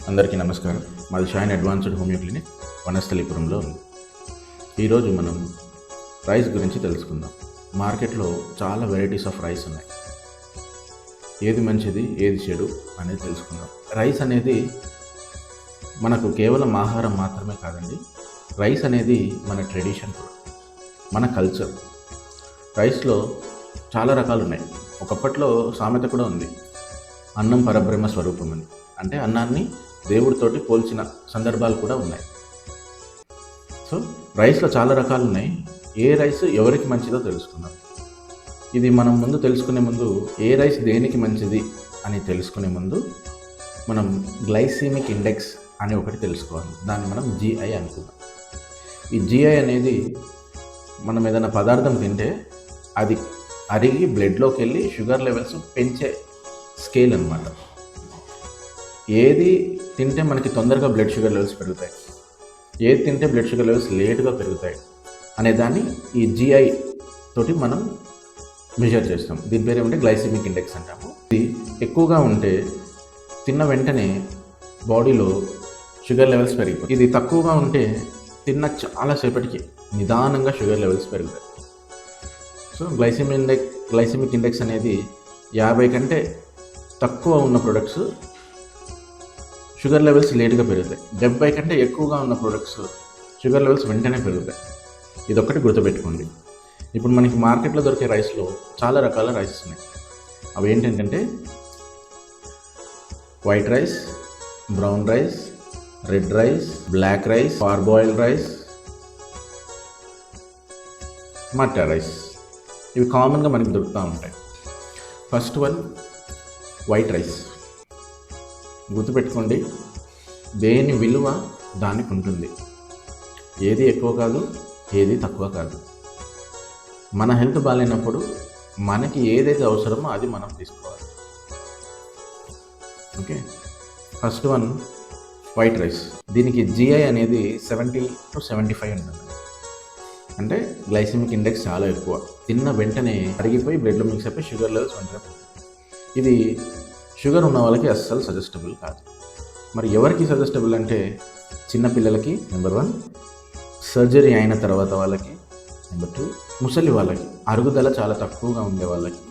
అందరికీ నమస్కారం. మాది షైన్ అడ్వాన్స్డ్ హోమియో క్లినిక్ వనస్థలిపురంలో ఉంది. ఈరోజు మనం రైస్ గురించి తెలుసుకుందాం. మార్కెట్లో చాలా వెరైటీస్ ఆఫ్ రైస్ ఉన్నాయి. ఏది మంచిది ఏది చెడు అనేది తెలుసుకుందాం. రైస్ అనేది మనకు కేవలం ఆహారం మాత్రమే కాదండి. రైస్ అనేది మన ట్రెడిషన్ కూడా, మన కల్చర్. రైస్లో చాలా రకాలు ఉన్నాయి. ఒకప్పట్లో సామెత కూడా ఉంది, అన్నం పరబ్రహ్మ స్వరూపం అని. అంటే అన్నాన్ని దేవుడితోటి పోల్చిన సందర్భాలు కూడా ఉన్నాయి. సో రైస్లో చాలా రకాలు ఉన్నాయి. ఏ రైస్ ఎవరికి మంచిదో తెలుసుకుందాం. ఇది మనం ముందు తెలుసుకునే ముందు, ఏ రైస్ దేనికి మంచిది అని తెలుసుకునే ముందు మనం గ్లైసెమిక్ ఇండెక్స్ అని ఒకటి తెలుసుకోవాలి. దాన్ని మనం GI అనుకుందాం. ఈ GI అనేది మనం ఏదైనా పదార్థం తింటే అది అరిగి బ్లడ్లోకి వెళ్ళి షుగర్ లెవెల్స్ పెంచే స్కేల్ అన్నమాట. ఏది తింటే మనకి తొందరగా బ్లడ్ షుగర్ లెవెల్స్ పెరుగుతాయి, ఏది తింటే బ్లడ్ షుగర్ లెవెల్స్ లేట్గా పెరుగుతాయి అనే దాన్ని ఈ GI తోటి మనం మెజర్ చేస్తాం. దీని పేరు ఏమంటే గ్లైసెమిక్ ఇండెక్స్ అంటాము. ఇది ఎక్కువగా ఉంటే తిన్న వెంటనే బాడీలో షుగర్ లెవెల్స్ పెరిగిపోతాయి. ఇది తక్కువగా ఉంటే తిన్న చాలాసేపటికి నిదానంగా షుగర్ లెవెల్స్ పెరుగుతాయి. సో గ్లైసెమిక్ ఇండెక్స్ అనేది 50 కంటే తక్కువ ఉన్న ప్రొడక్ట్స్ షుగర్ లెవెల్స్ లేట్గా పెరుగుతాయి. 70 కంటే ఎక్కువగా ఉన్న ప్రొడక్ట్స్ షుగర్ లెవెల్స్ వెంటనే పెరుగుతాయి. ఇదొక్కటి గుర్తుపెట్టుకోండి. ఇప్పుడు మనకి మార్కెట్లో దొరికే రైస్లో చాలా రకాల రైసెస్ ఉన్నాయి. అవి ఏంటంటే white rice, brown rice, red rice, black rice, parboiled rice, Matta rice. ఇవి కామన్గా మనకి దొరుకుతూ ఉంటాయి. First one white rice. గుర్తుపెట్టుకోండి, దేని విలువ దానికి ఉంటుంది. ఏది ఎక్కువ కాదు, ఏది తక్కువ కాదు. మన హెల్త్ బాగాలేనప్పుడు మనకి ఏదైతే అవసరమో అది మనం తీసుకోవాలి. Okay, first one white rice. దీనికి GI అనేది 70 to 75 ఉంటుంది. అంటే గ్లైసెమిక్ ఇండెక్స్ చాలా ఎక్కువ. తిన్న వెంటనే అరిగిపోయి బ్లడ్లో మిక్స్ అయిపోయి షుగర్ లెవెల్స్ వెంటనే. ఇది షుగర్ ఉన్న వాళ్ళకి అస్సలు సజెస్టబుల్ కాదు. మరి ఎవరికి సజెస్టబుల్ అంటే చిన్నపిల్లలకి నెంబర్ 1, సర్జరీ అయిన తర్వాత వాళ్ళకి నెంబర్ 2, ముసలి వాళ్ళకి, అరుగుదల చాలా తక్కువగా ఉండే వాళ్ళకి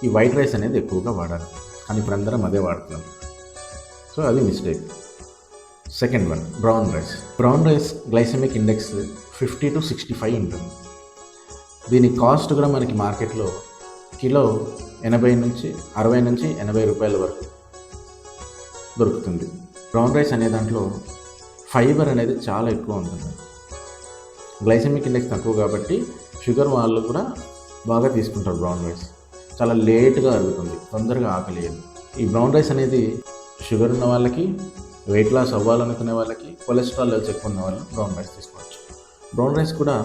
ఈ వైట్ రైస్ అనేది ఎక్కువగా వాడాలి. కానీ ఇప్పుడు అందరం అదే వాడుతున్నాం. సో అది mistake. Second one brown rice. Brown rice glycemic index 50 to 65 ఉంటుంది. దీని కాస్ట్ కూడా మనకి మార్కెట్లో కిలో 60 నుంచి 80 రూపాయల వరకు దొరుకుతుంది. బ్రౌన్ రైస్ అనే దాంట్లో ఫైబర్ అనేది చాలా ఎక్కువ ఉంటుంది. గ్లైసెమిక్ ఇండెక్స్ తక్కువ కాబట్టి షుగర్ వాళ్ళు కూడా బాగా తీసుకుంటారు. బ్రౌన్ రైస్ చాలా లేట్గా అరుగుతుంది, తొందరగా ఆకలియదు. ఈ బ్రౌన్ రైస్ అనేది షుగర్ ఉన్న వాళ్ళకి, వెయిట్ లాస్ అవ్వాలనుకునే వాళ్ళకి, కొలెస్ట్రాల్ లెవెల్స్ ఎక్కువ ఉన్న వాళ్ళు బ్రౌన్ రైస్ తీసుకోవచ్చు. బ్రౌన్ రైస్ కూడా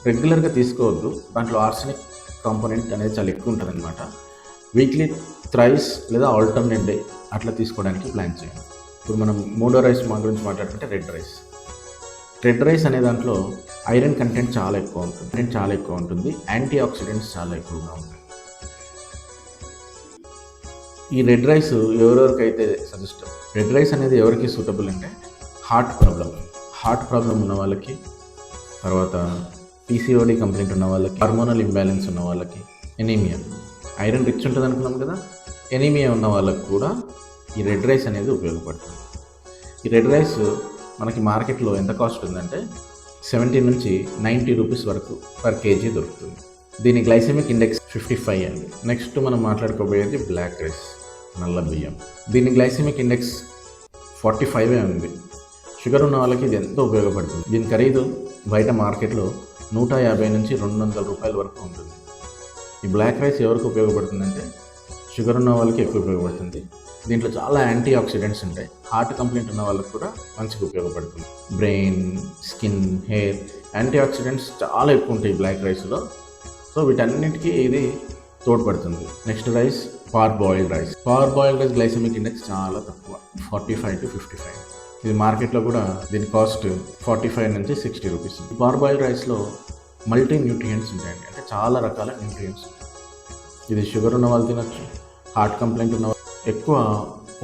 రెగ్యులర్గా తీసుకోవద్దు. దాంట్లో ఆర్సెనిక్ కాంపోనెంట్ అనేది చాలా ఎక్కువ ఉంటుంది అనమాట. వీక్లీ థ్రైస్ లేదా ఆల్టర్నేట్ డే అట్లా తీసుకోవడానికి ప్లాన్ చేయండి. ఇప్పుడు మనం మూడో రైస్ గురించి మాట్లాడుకుంటే రెడ్ రైస్. రెడ్ రైస్ అనే దాంట్లో ఐరన్ కంటెంట్ చాలా ఎక్కువ ఉంటుంది. యాంటీ ఆక్సిడెంట్స్ చాలా ఎక్కువగా ఉంటాయి. ఈ రెడ్ రైస్ ఎవరెవరికైతే సజెస్ట్, రెడ్ రైస్ అనేది ఎవరికి సూటబుల్ అంటే హార్ట్ ప్రాబ్లం ఉన్న వాళ్ళకి, తర్వాత PCOD కంప్లైంట్ ఉన్న వాళ్ళకి, హార్మోనల్ ఇంబ్యాలెన్స్ ఉన్న వాళ్ళకి, ఎనీమియా, ఐరన్ రిచ్ ఉంటుంది అనుకున్నాం కదా, ఎనీమియా ఉన్న వాళ్ళకి కూడా ఈ రెడ్ రైస్ అనేది ఉపయోగపడుతుంది. ఈ రెడ్ రైస్ మనకి మార్కెట్లో ఎంత కాస్ట్ ఉందంటే 70 నుంచి 90 రూపీస్ వరకు పర్ కేజీ దొరుకుతుంది. దీని గ్లైసెమిక్ ఇండెక్స్ 55 అండి. నెక్స్ట్ మనం మాట్లాడుకోబోయేది బ్లాక్ రైస్, నల్ల బియ్యం. దీని గ్లైసెమిక్ ఇండెక్స్ 45 ఉంది. షుగర్ ఉన్న వాళ్ళకి ఇది ఎంతో ఉపయోగపడుతుంది. దీని ఖరీదు బయట మార్కెట్లో 150 నుంచి 200 రూపాయల వరకు ఉంటుంది. ఈ బ్లాక్ రైస్ ఎవరికి ఉపయోగపడుతుందంటే షుగర్ ఉన్న వాళ్ళకి ఎక్కువ ఉపయోగపడుతుంది. దీంట్లో చాలా యాంటీ ఆక్సిడెంట్స్ ఉంటాయి. హార్ట్ కంప్లైంట్ ఉన్న వాళ్ళకి కూడా మంచిగా ఉపయోగపడుతుంది. Brain, skin, hair antioxidants చాలా ఎక్కువ ఉంటాయి బ్లాక్ రైస్లో. సో వీటన్నిటికీ ఇది తోడ్పడుతుంది. Next rice parboiled rice. Glycemic index చాలా తక్కువ, 45 to 55. ఇది మార్కెట్లో కూడా దీని కాస్ట్ 45 నుంచి 60 రూపీస్. పార్బాయిల్డ్ రైస్లో మల్టీ న్యూట్రియంట్స్ ఉంటాయండి. అంటే చాలా రకాల న్యూట్రియంట్స్. ఇది షుగర్ ఉన్న వాళ్ళు తినచ్చు, హార్ట్ కంప్లైంట్ ఉన్న ఎక్కువ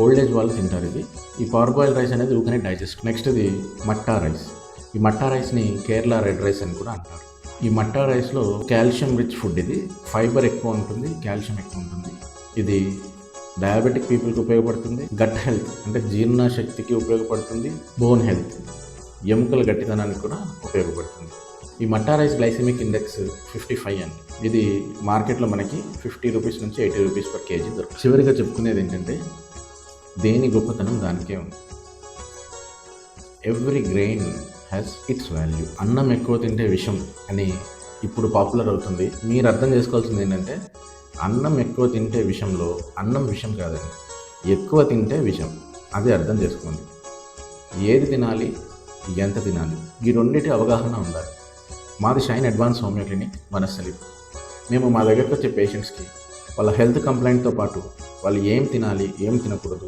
ఓల్డ్ ఏజ్ వాళ్ళు తింటారు ఇది. ఈ పార్బాయిల్ రైస్ అనేది ఊకనే డైజెస్ట్. నెక్స్ట్ ఇది మట్టా రైస్. ఈ మట్టా రైస్ని కేరళ రెడ్ రైస్ అని కూడా అంటారు. ఈ మట్టా రైస్లో కాల్షియం రిచ్ ఫుడ్ ఇది. ఫైబర్ ఎక్కువ ఉంటుంది, కాల్షియం ఎక్కువ ఉంటుంది. ఇది డయాబెటిక్ పీపుల్కి ఉపయోగపడుతుంది. గట్ హెల్త్ అంటే జీర్ణశక్తికి ఉపయోగపడుతుంది. బోన్ హెల్త్ ఎముకల గట్టిదనానికి కూడా ఉపయోగపడుతుంది. ఈ మట్టా రైస్ గ్లైసెమిక్ ఇండెక్స్ 55 అండి. ఇది మార్కెట్లో మనకి 50 రూపీస్ నుంచి 80 రూపీస్ పర్ కేజీ దొరుకుతుంది. చివరిగా చెప్పుకునేది ఏంటంటే దేని గొప్పతనం దానికే ఉంది. Every grain has its value. అన్నం ఎక్కువ తింటే విషం అని ఇప్పుడు పాపులర్ అవుతుంది. మీరు అర్థం చేసుకోవాల్సింది ఏంటంటే అన్నం ఎక్కువ తింటే విషంలో అన్నం విషం కాదండి, ఎక్కువ తింటే విషం. అది అర్థం చేసుకోండి. ఏది తినాలి, ఎంత తినాలి, ఈ రెండింటి అవగాహన ఉండాలి. మాది shine advance homeo clinic Vanasthali. మేము మా దగ్గరకు వచ్చే పేషెంట్స్కి వాళ్ళ హెల్త్ కంప్లైంట్తో పాటు వాళ్ళు ఏం తినాలి, ఏం తినకూడదు,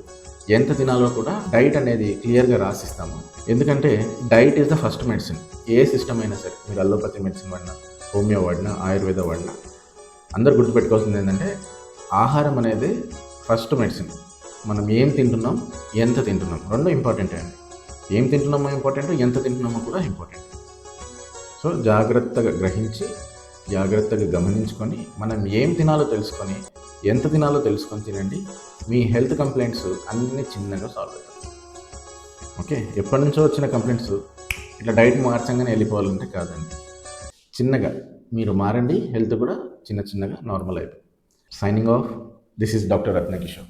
ఎంత తినాలో కూడా డైట్ అనేది క్లియర్గా రాసిస్తాము. ఎందుకంటే diet is the first medicine. A system అయినా సరే, మీరు అల్లోపతి మెడిసిన్ వాడినా, హోమియో వాడినా, ఆయుర్వేద వాడినా, అందరు గుర్తుపెట్టుకోవాల్సింది ఏంటంటే ఆహారం అనేది ఫస్ట్ మెడిసిన్. మనం ఏం తింటున్నాం, ఎంత తింటున్నాం, రెండు ఇంపార్టెంటే అండి. ఏం తింటున్నామో ఇంపార్టెంట్, ఎంత తింటున్నామో కూడా ఇంపార్టెంట్. సో జాగ్రత్తగా గ్రహించి, జాగ్రత్తగా గమనించుకొని, మనం ఏం తినాలో తెలుసుకొని, ఎంత తినాలో తెలుసుకొని తినండి. మీ హెల్త్ కంప్లైంట్స్ అన్నీ చిన్నగా సాల్వ్ అవుతాయి. ఓకే, ఎప్పటి నుంచో వచ్చిన కంప్లైంట్స్ ఇట్లా డైట్ మార్చంగానే వెళ్ళిపోవాలంటే కాదండి. చిన్నగా మీరు మారండి, హెల్త్ కూడా చిన్న చిన్నగా నార్మల్ అయిపోయి. Signing off, this is doctor Ratna Kishore.